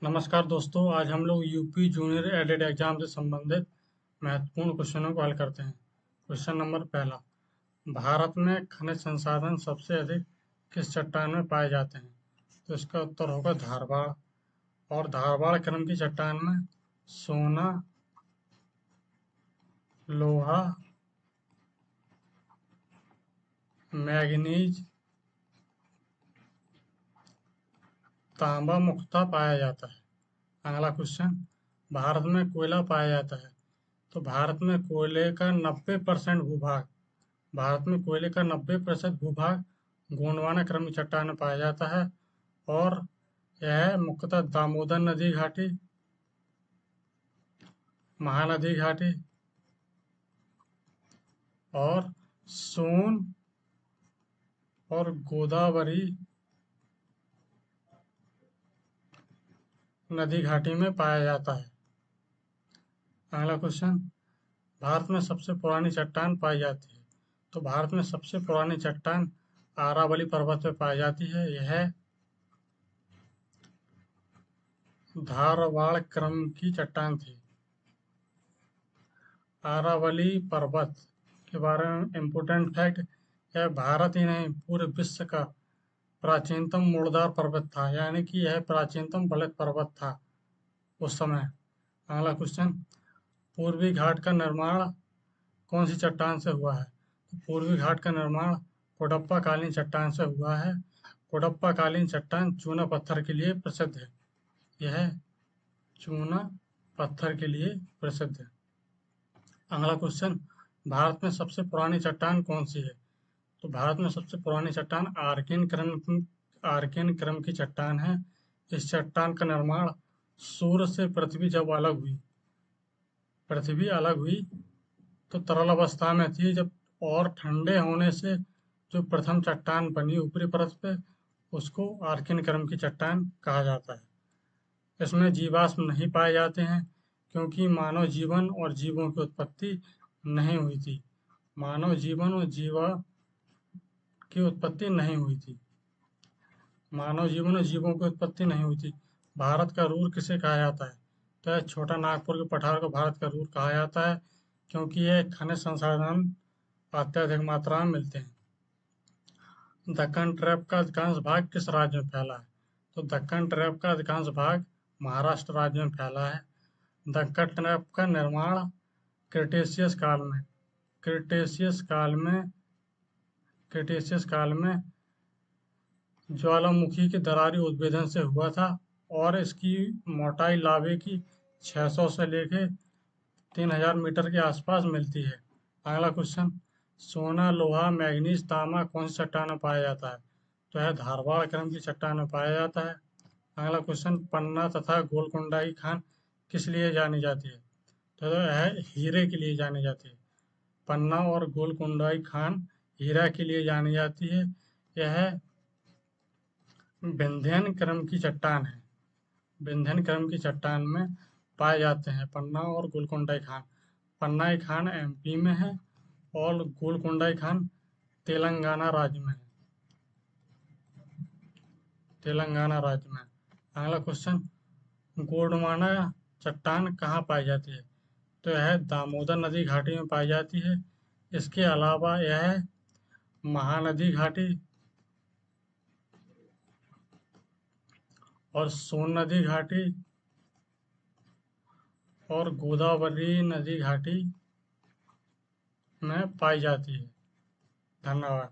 नमस्कार दोस्तों, आज हम लोग यूपी जूनियर एडेड एग्जाम से संबंधित महत्वपूर्ण क्वेश्चनों को हल करते हैं। क्वेश्चन नंबर पहला, भारत में खनिज संसाधन सबसे अधिक किस चट्टान में पाए जाते हैं? तो इसका उत्तर होगा धारवाड़। और धारवाड़ क्रम की चट्टान में सोना, लोहा, मैग्नीज, तांबा मुख्यतः पाया जाता है। अगला क्वेश्चन, भारत में कोयला पाया जाता है। तो भारत में कोयले का 90% भूभाग गोंडवाना क्रम की चट्टान में पाया जाता है। और यह मुख्यतः दामोदर नदी घाटी, महानदी घाटी और सोन और गोदावरी नदी घाटी में पाया जाता है। अगला क्वेश्चन, भारत में सबसे पुरानी चट्टान पाई जाती है। तो भारत में सबसे पुरानी चट्टान आरावली पर्वत पे पाई जाती है। यह धारवाड़ क्रम की चट्टान थी। आरावली पर्वत के बारे में इम्पोर्टेंट फैक्ट, यह भारत ही नहीं पूरे विश्व का प्राचीनतम मुड़दार पर्वत था, यानी कि यह प्राचीनतम बलद पर्वत था उस समय। अगला क्वेश्चन, पूर्वी घाट का निर्माण कौन सी चट्टान से हुआ है? तो पूर्वी घाट का निर्माण कोडप्पा कालीन चट्टान से हुआ है। कोडप्पा कालीन चट्टान चूना पत्थर के लिए प्रसिद्ध है। यह चूना पत्थर के लिए प्रसिद्ध है। अगला क्वेश्चन, भारत में सबसे पुरानी चट्टान कौन सी है? तो भारत में सबसे पुरानी चट्टान आर्कियन क्रम की चट्टान है। इस चट्टान का निर्माण सूर्य से पृथ्वी अलग हुई तो तरल अवस्था में थी जब, और ठंडे होने से जो प्रथम चट्टान बनी ऊपरी परत पे, उसको आर्कियन क्रम की चट्टान कहा जाता है। इसमें जीवाश्म नहीं पाए जाते हैं क्योंकि मानव जीवन और जीवों की उत्पत्ति नहीं हुई थी। मानव जीवन और जीवा की उत्पत्ति नहीं हुई थी। मानव जीवन और जीवों की उत्पत्ति नहीं हुई थी। भारत का रूर किसे कहा जाता है? तो छोटा नागपुर के पठार को भारत का रूर कहा जाता है क्योंकि यह खनिज संसाधन अत्यधिक मात्रा में मिलते हैं। दक्कन ट्रैप का अधिकांश भाग किस राज्य में फैला है? तो दक्कन ट्रैप का अधिकांश भाग महाराष्ट्र राज्य में फैला है। दक्कन ट्रैप का निर्माण क्रिटेशियस काल में ज्वालामुखी के दरारी उद्भेदन से हुआ था, और इसकी मोटाई लावे की 600 से लेकर 3000 मीटर के आसपास मिलती है। अगला क्वेश्चन, सोना, लोहा, मैग्नीज, तांबा कौन सी चट्टान में पाया जाता है? तो यह धारवाड़ क्रम की चट्टान में पाया जाता है। अगला क्वेश्चन, पन्ना तथा गोलकुंडा की खान किस लिए जानी जाती है? तो यह हीरे के लिए जानी जाती है। पन्ना और गोलकुंडा की खान हीरा के लिए जानी जाती है। यह विंध्यन क्रम की चट्टान है। विंध्यन क्रम की चट्टान में पाए जाते हैं पन्ना और गोलकुंडा खान। पन्ना की खान एमपी में है और गोलकुंडा खान तेलंगाना राज्य में है। अगला क्वेश्चन, गोंडवाना चट्टान कहाँ पाई जाती है? तो यह दामोदर नदी घाटी में पाई जाती है। इसके अलावा यह महानदी घाटी और सोन नदी घाटी और गोदावरी नदी घाटी में पाई जाती है। धन्यवाद।